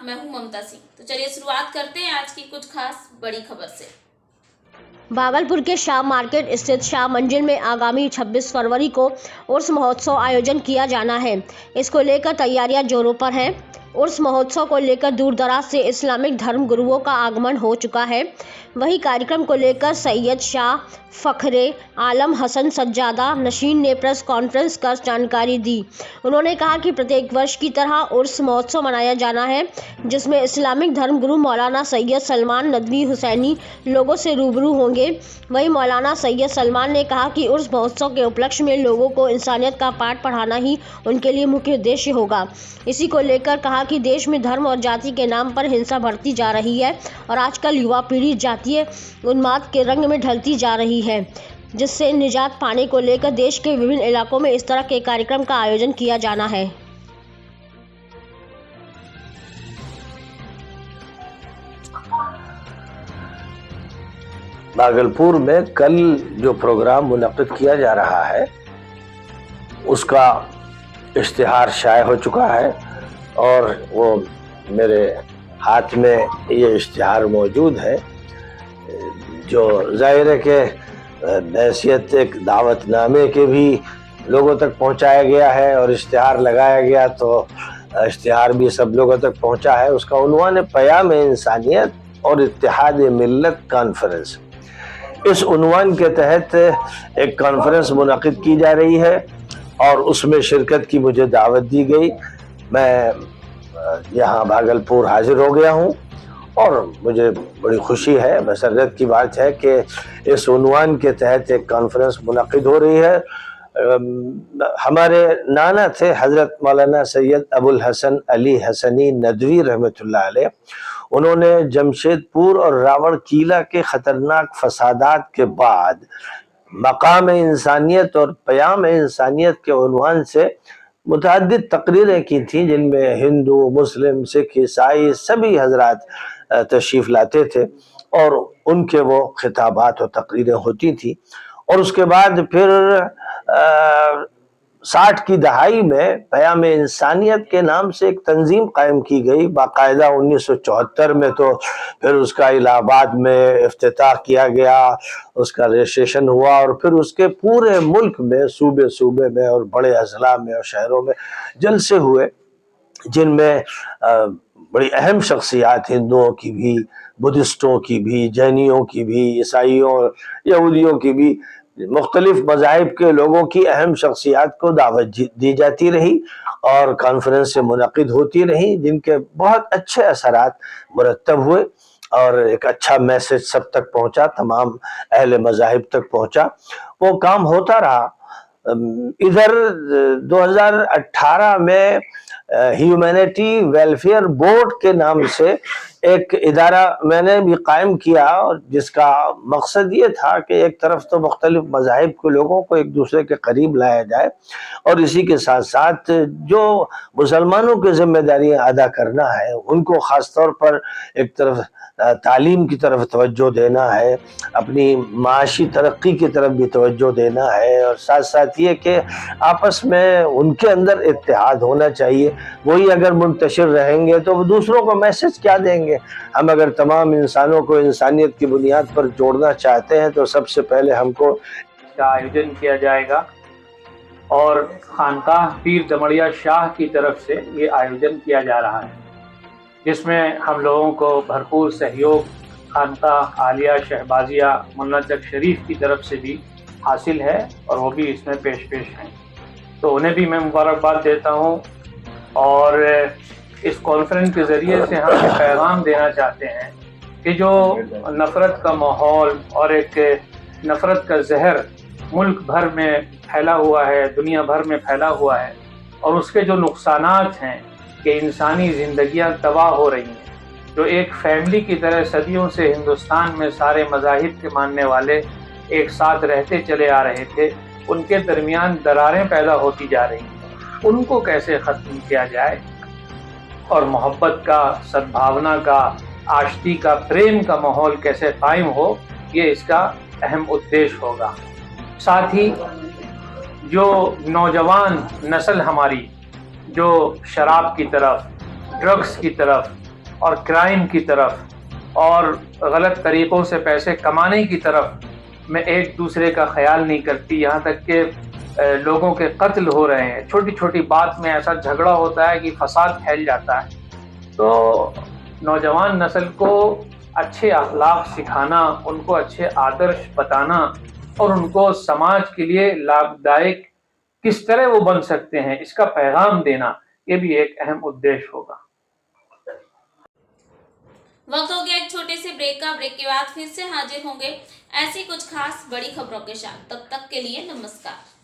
میں ہوں ممتا سنگھ۔ تو چلیے شروعات کرتے ہیں آج کی کچھ خاص بڑی خبر سے۔ بھاگلپور کے شاہ مارکیٹ استھت شاہ منزل میں آگامی 26 فروری کو عرس مہوتسو آیوجن کیا جانا ہے۔ اس کو لے کر تیاریاں زوروں پر ہیں۔ عرس مہوتسو کو لے کر دور دراز سے اسلامک دھرم گروؤں کا آگمن ہو چکا ہے۔ وہیں کاریہ کو لے کر سید شاہ فخر عالم حسن سجادہ نشین نے پریس کانفرنس کر جانکاری دی۔ انہوں نے کہا کہ پرتیک ورش کی طرح عرس مہوتسو منایا جانا ہے، جس میں اسلامک دھرم گرو مولانا سید سلمان ندوی حسینی لوگوں سے روبرو ہوں گے۔ وہیں مولانا سید سلمان نے کہا کہ عرس مہوتسو کے اپلکش میں لوگوں کو انسانیت کا پاٹھ پڑھانا ہی ان کے لیے مکھیہ ادیشیہ ہوگا۔ اسی کو لے کر کہا کہ دیش میں دھرم اور جاتی کے نام پر ہنسا بڑھتی جا رہی ہے اور آج کل یوا پیڑھی جاتیہ انماد کے رنگ میں ڈھلتی جا رہی ہے، جس سے نجات پانے کو لے کر دیش کے وبھن علاقوں میں اس طرح کے کاریہ کا آیوجن کیا جانا ہے۔ بھاگلپور میں کل جو پروگرام منعقد کیا جا رہا ہے اس کا اشتہار شائع ہو چکا ہے اور وہ میرے ہاتھ میں یہ اشتہار موجود ہے، جو ظاہر ہے کہ بحیثیت ایک دعوت نامے کے بھی لوگوں تک پہنچایا گیا ہے اور اشتہار لگایا گیا تو اشتہار بھی سب لوگوں تک پہنچا ہے۔ اس کا عنوان ہے پیام انسانیت اور اتحاد ملت کانفرنس۔ اس عنوان کے تحت ایک کانفرنس منعقد کی جا رہی ہے اور اس میں شرکت کی مجھے دعوت دی گئی۔ میں یہاں بھاگلپور حاضر ہو گیا ہوں اور مجھے بڑی خوشی ہے، مسرت کی بات ہے کہ اس عنوان کے تحت ایک کانفرنس منعقد ہو رہی ہے۔ ہمارے نانا تھے حضرت مولانا سید ابو الحسن علی حسنی ندوی رحمۃ اللہ علیہ، انہوں نے جمشید پور اور راوڑ کیلا کے خطرناک فسادات کے بعد مقام انسانیت اور پیام انسانیت کے عنوان سے متعدد تقریریں کی تھیں، جن میں ہندو، مسلم، سکھ، عیسائی سبھی حضرات تشریف لاتے تھے اور ان کے وہ خطابات و تقریریں ہوتی تھیں۔ اور اس کے بعد پھر 60 کی دہائی میں پیام انسانیت کے نام سے ایک تنظیم قائم کی گئی باقاعدہ۔ 1974 میں تو پھر اس کا الہ آباد میں افتتاح کیا گیا، اس کا رجسٹریشن ہوا اور پھر اس کے پورے ملک میں صوبے میں اور بڑے اضلاع میں اور شہروں میں جلسے ہوئے، جن میں بڑی اہم شخصیات ہندوؤں کی بھی، بدھسٹوں کی بھی، جینیوں کی بھی، عیسائیوں اور یہودیوں کی بھی، مختلف مذاہب کے لوگوں کی اہم شخصیات کو دعوت دی جاتی رہی اور کانفرنس سے منعقد ہوتی رہی، جن کے بہت اچھے اثرات مرتب ہوئے اور ایک اچھا میسج سب تک پہنچا، تمام اہل مذاہب تک پہنچا۔ وہ کام ہوتا رہا۔ ادھر 2018 میں ہیومینٹی ویلفیئر بورڈ کے نام سے ایک ادارہ میں نے بھی قائم کیا، جس کا مقصد یہ تھا کہ ایک طرف تو مختلف مذاہب کے لوگوں کو ایک دوسرے کے قریب لایا جائے اور اسی کے ساتھ ساتھ جو مسلمانوں کی ذمہ داریاں ادا کرنا ہے ان کو خاص طور پر ایک طرف تعلیم کی طرف توجہ دینا ہے، اپنی معاشی ترقی کی طرف بھی توجہ دینا ہے، اور ساتھ ساتھ یہ کہ آپس میں ان کے اندر اتحاد ہونا چاہیے۔ وہی اگر منتشر رہیں گے تو وہ دوسروں کو میسج کیا دیں گے؟ ہم اگر تمام انسانوں کو انسانیت کی بنیاد پر جوڑنا چاہتے ہیں تو سب سے پہلے ہم کو اس کا آیوجن کیا جائے گا اور خانقاہ پیر دمڑیا شاہ کی طرف سے یہ آیوجن کیا جا رہا ہے، جس میں ہم لوگوں کو بھرپور سہیوگ خانقاہ عالیہ شہبازیہ منتق شریف کی طرف سے بھی حاصل ہے اور وہ بھی اس میں پیش ہیں، تو انہیں بھی میں مبارکباد دیتا ہوں۔ اور اس کانفرنس کے ذریعے سے ہم یہ پیغام دینا چاہتے ہیں کہ جو نفرت کا ماحول اور ایک نفرت کا زہر ملک بھر میں پھیلا ہوا ہے، دنیا بھر میں پھیلا ہوا ہے، اور اس کے جو نقصانات ہیں کہ انسانی زندگیاں تباہ ہو رہی ہیں، جو ایک فیملی کی طرح صدیوں سے ہندوستان میں سارے مذاہب کے ماننے والے ایک ساتھ رہتے چلے آ رہے تھے، ان کے درمیان دراریں پیدا ہوتی جا رہی ہیں، ان کو کیسے ختم کیا جائے اور محبت کا، سدبھاونا کا، آشتی کا، پریم کا ماحول کیسے قائم ہو، یہ اس کا اہم ادیش ہوگا۔ ساتھ ہی جو نوجوان نسل ہماری جو شراب کی طرف، ڈرگس کی طرف اور کرائم کی طرف اور غلط طریقوں سے پیسے کمانے کی طرف میں ایک دوسرے کا خیال نہیں کرتی، یہاں تک کہ لوگوں کے قتل ہو رہے ہیں، چھوٹی چھوٹی بات میں ایسا جھگڑا ہوتا ہے کہ فساد پھیل جاتا ہے۔ تو نوجوان نسل کو اچھے اخلاق سکھانا، ان کو اچھے آدرش بتانا اور ان کو سماج کے لیے لابھدائک کس طرح وہ بن سکتے ہیں اس کا پیغام دینا، یہ بھی ایک اہم ادیش ہوگا۔ وقت ہو گیا ایک چھوٹے سے بریک کا۔ بریک کے بعد پھر سے حاضر ہوں گے ایسی کچھ خاص بڑی خبروں کے ساتھ۔ تب تک کے لیے نمسکار۔